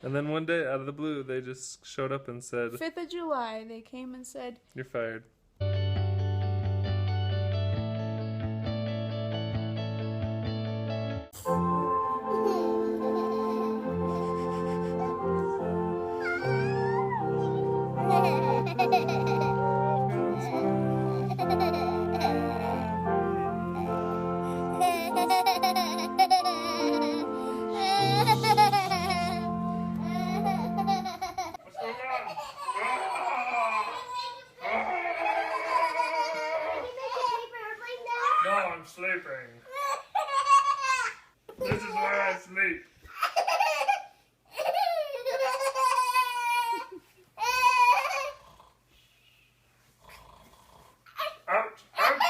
And then one day, out of the blue, they just showed up and said, 5th of July, they came and said, "You're fired." No, I'm sleeping. This is where I sleep. Ouch! Ouch!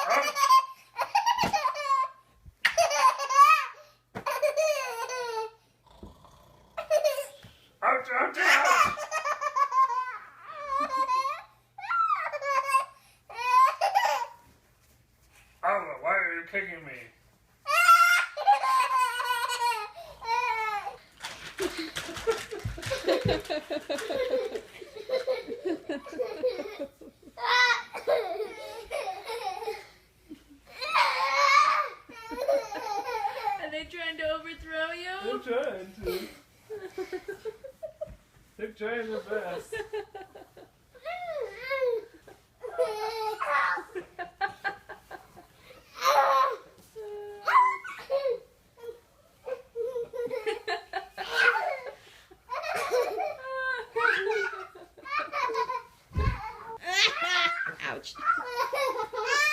Ouch! Ouch! Ouch! Ouch! Oh, why are you kicking me? Are they trying to overthrow you? They're trying to. They're trying their best. Ouch.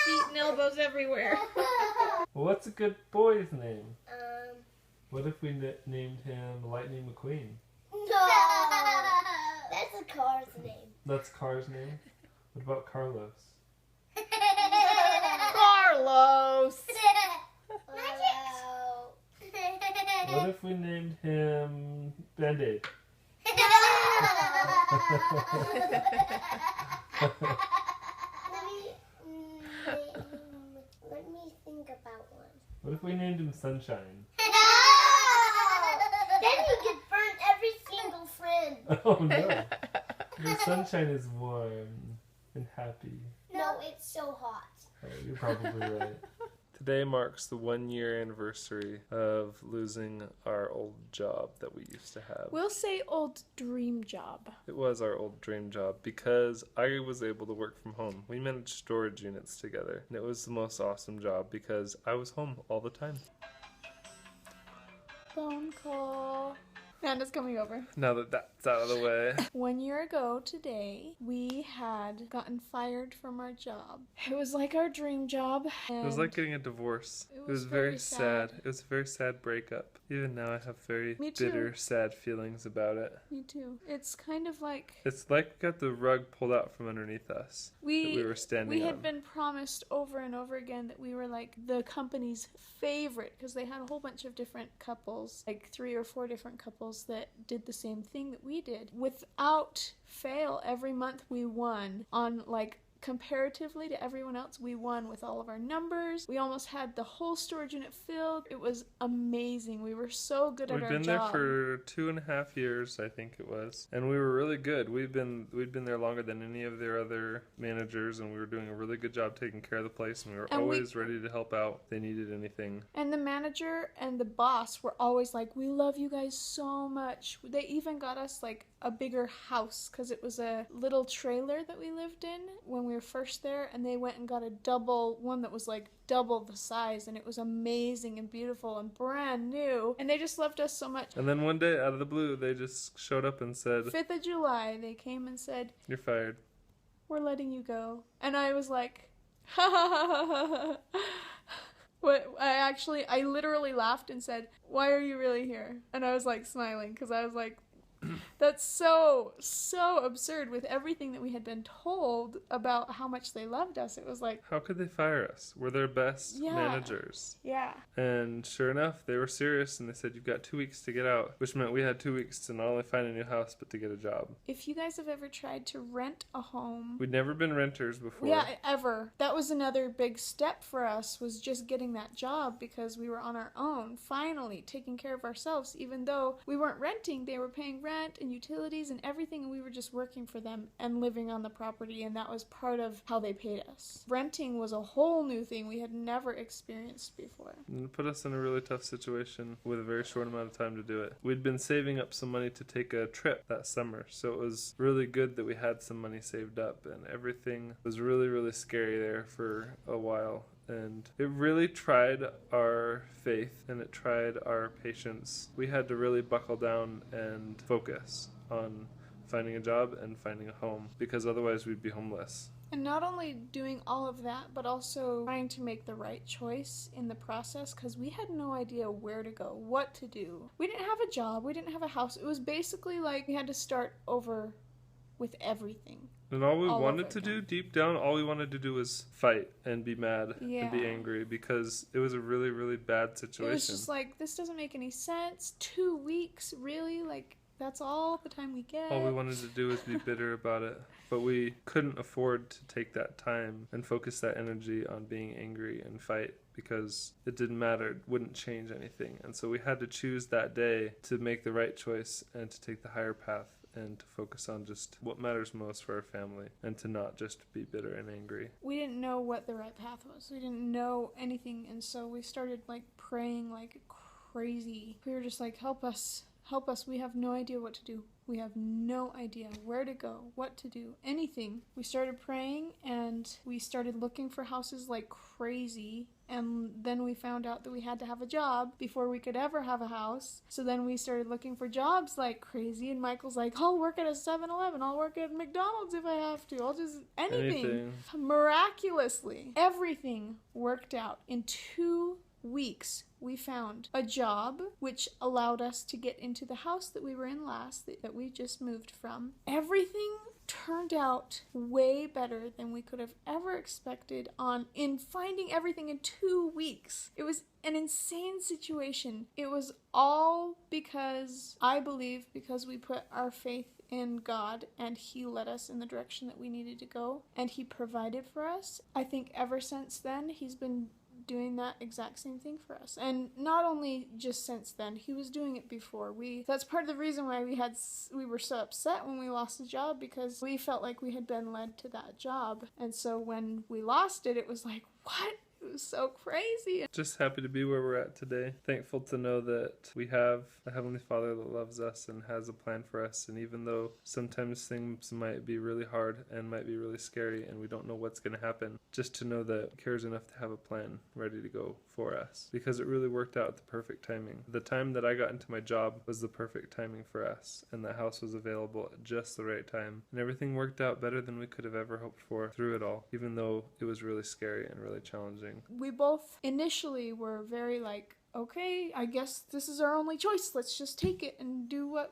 Feet and elbows everywhere. Well, what's a good boy's name? What if we named him Lightning McQueen? No, that's a car's name. That's Car's name? What about Carlos? Carlos! What if we named him Band-Aid? Let me think about one. What if we named him Sunshine? Then you could burn every single friend. Oh no. The sunshine is warm and happy. No, it's so hot. Oh, you're probably right. Today marks the 1-year anniversary of losing our old job that we used to have. We'll say old dream job. It was our old dream job because I was able to work from home. We managed storage units together, and it was the most awesome job because I was home all the time. Phone call. Nanda's coming over. Now that that's out of the way. 1 year ago today, we had gotten fired from our job. It was like our dream job. It was like getting a divorce. It was very sad. It was a very sad breakup. Even now I have very bitter, sad feelings about it. Me too. It's kind of like... It's like we got the rug pulled out from underneath us that we were standing We on. had been promised over and over again that we were like the company's favorite because they had a whole bunch of different couples, like 3 or 4 different couples that did the same thing that we did. Without fail, every month we won on like comparatively to everyone else, we won with all of our numbers. We almost had the whole storage unit filled. It was amazing. We were so good at our job. We'd been there for 2.5 years, I think it was, and we were really good. We'd been there longer than any of their other managers, and we were doing a really good job taking care of the place, and we were always ready to help out if they needed anything. And the manager and the boss were always like, "We love you guys so much." They even got us like a bigger house because it was a little trailer that we lived in when we were first there, and they went and got a double one that was like double the size, and it was amazing and beautiful and brand new, and they just loved us so much. And then one day out of the blue they just showed up and said, 5th of July, they came and said, "You're fired. We're letting you go." And I was like, ha ha ha ha ha. What? I literally laughed and said, "Why are you really here?" And I was like smiling because I was like, That's so absurd with everything that we had been told about how much they loved us. It was like, how could they fire us? We're their best Yeah. managers. yeah. And sure enough, they were serious, and they said, you've got 2 weeks to get out, which meant we had 2 weeks to not only find a new house, but to get a job. If you guys have ever tried to rent a home, We'd never been renters before. yeah, ever. That was another big step for us, was just getting that job, because we were on our own, finally taking care of ourselves. Even though we weren't renting, they were paying rent and utilities and everything, and we were just working for them and living on the property, and that was part of how they paid us. Renting was a whole new thing we had never experienced before. And it put us in a really tough situation with a very short amount of time to do it. We'd been saving up some money to take a trip that summer, so it was really good that we had some money saved up, and everything was really, really scary there for a while. And it really tried our faith, and it tried our patience. We had to really buckle down and focus on finding a job and finding a home, because otherwise we'd be homeless. And not only doing all of that, but also trying to make the right choice in the process, because we had no idea where to go, what to do. We didn't have a job, we didn't have a house. It was basically like we had to start over with everything. And all we All wanted over to do, again. deep down, all we wanted to do was fight and be mad Yeah. and be angry, because it was a really, really bad It situation. was just like, this doesn't make any sense. 2 weeks, really? Like, that's all the time we get. All we wanted to do was be bitter about it, but we couldn't afford to take that time and focus that energy on being angry and fight, because it didn't matter, it wouldn't change anything. And so we had to choose that day to make the right choice and to take the higher path and to focus on just what matters most for our family, and to not just be bitter and angry. We didn't know what the right path was. We didn't know anything, and so we started like praying like crazy. We were just like, help us, we have no idea what to do. We have no idea where to go, what to do, anything. We started praying, and we started looking for houses like crazy, and then we found out that we had to have a job before we could ever have a house. So then we started looking for jobs like crazy, and Michael's like, I'll work at a 7-Eleven, I'll work at McDonald's if I have to, I'll just anything. Miraculously, everything worked out. In 2 weeks, we found a job which allowed us to get into the house that we were in last, that we just moved from. Everything turned out way better than we could have ever expected in finding everything in 2 weeks. It was an insane situation. It was all because, I believe, because we put our faith in God, and He led us in the direction that we needed to go, and He provided for us. I think ever since then, He's been doing that exact same thing for us. And not only just since then, He was doing it before. That's part of the reason why we were so upset when we lost the job, because we felt like we had been led to that job. And so when we lost it, it was like, what? It was so crazy. Just happy to be where we're at today. Thankful to know that we have a Heavenly Father that loves us and has a plan for us. And even though sometimes things might be really hard and might be really scary and we don't know what's going to happen, just to know that He cares enough to have a plan ready to go for us. Because it really worked out at the perfect timing. The time that I got into my job was the perfect timing for us. And the house was available at just the right time. And everything worked out better than we could have ever hoped for through it all. Even though it was really scary and really challenging. We both initially were very like, okay, I guess this is our only choice. Let's just take it and do what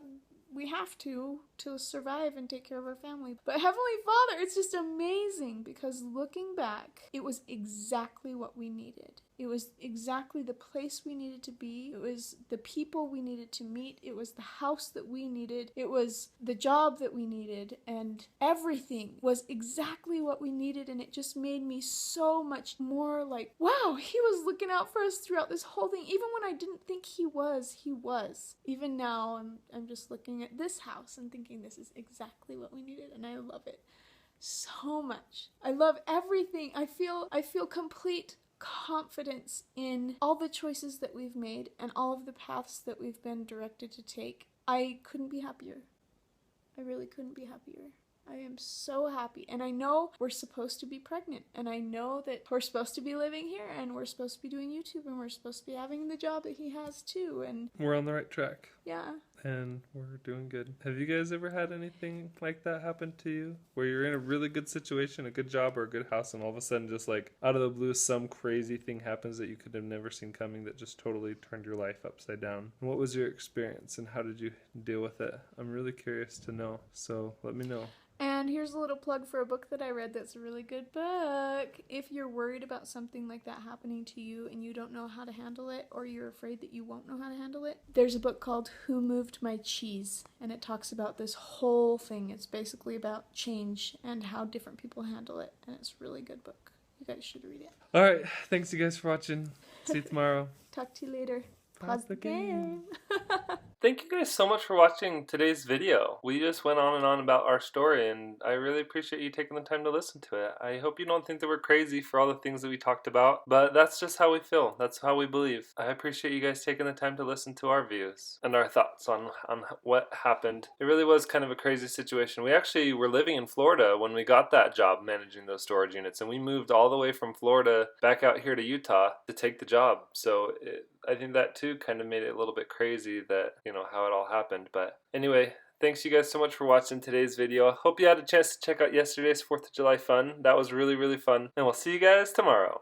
we have to survive and take care of our family. But Heavenly Father, it's just amazing, because looking back, it was exactly what we needed. It was exactly the place we needed to be. It was the people we needed to meet. It was the house that we needed. It was the job that we needed. And everything was exactly what we needed. And it just made me so much more like, wow, He was looking out for us throughout this whole thing. Even when I didn't think He was, He was. Even now, I'm just looking at this house and thinking this is exactly what we needed. And I love it so much. I love everything. I feel complete confidence in all the choices that we've made and all of the paths that we've been directed to take. I couldn't be happier. I really couldn't be happier. I am so happy. And I know we're supposed to be pregnant. And I know that we're supposed to be living here. And we're supposed to be doing YouTube. And we're supposed to be having the job that He has too. And we're on the right track. Yeah. And we're doing good. Have you guys ever had anything like that happen to you? Where you're in a really good situation, a good job, or a good house, and all of a sudden, just like out of the blue, some crazy thing happens that you could have never seen coming that just totally turned your life upside down? And what was your experience and how did you deal with it? I'm really curious to know, so let me know. And here's a little plug for a book that I read that's a really good book. If you're worried about something like that happening to you and you don't know how to handle it, or you're afraid that you won't know how to handle it, there's a book called Who Moved My Cheese? And it talks about this whole thing. It's basically about change and how different people handle it. And it's a really good book. You guys should read it. All right. Thanks, you guys, for watching. See you tomorrow. Talk to you later. Pause the game. game. Thank you guys so much for watching today's video. We just went on and on about our story, and I really appreciate you taking the time to listen to it. I hope you don't think that we're crazy for all the things that we talked about, but that's just how we feel. That's how we believe. I appreciate you guys taking the time to listen to our views and our thoughts on what happened. It really was kind of a crazy situation. We actually were living in Florida when we got that job managing those storage units, and we moved all the way from Florida back out here to Utah to take the job. So I think that too kind of made it a little bit crazy that, how it all happened. But anyway, thanks you guys so much for watching today's video. Hope you had a chance to check out yesterday's 4th of July fun. That was really, really fun. And we'll see you guys tomorrow.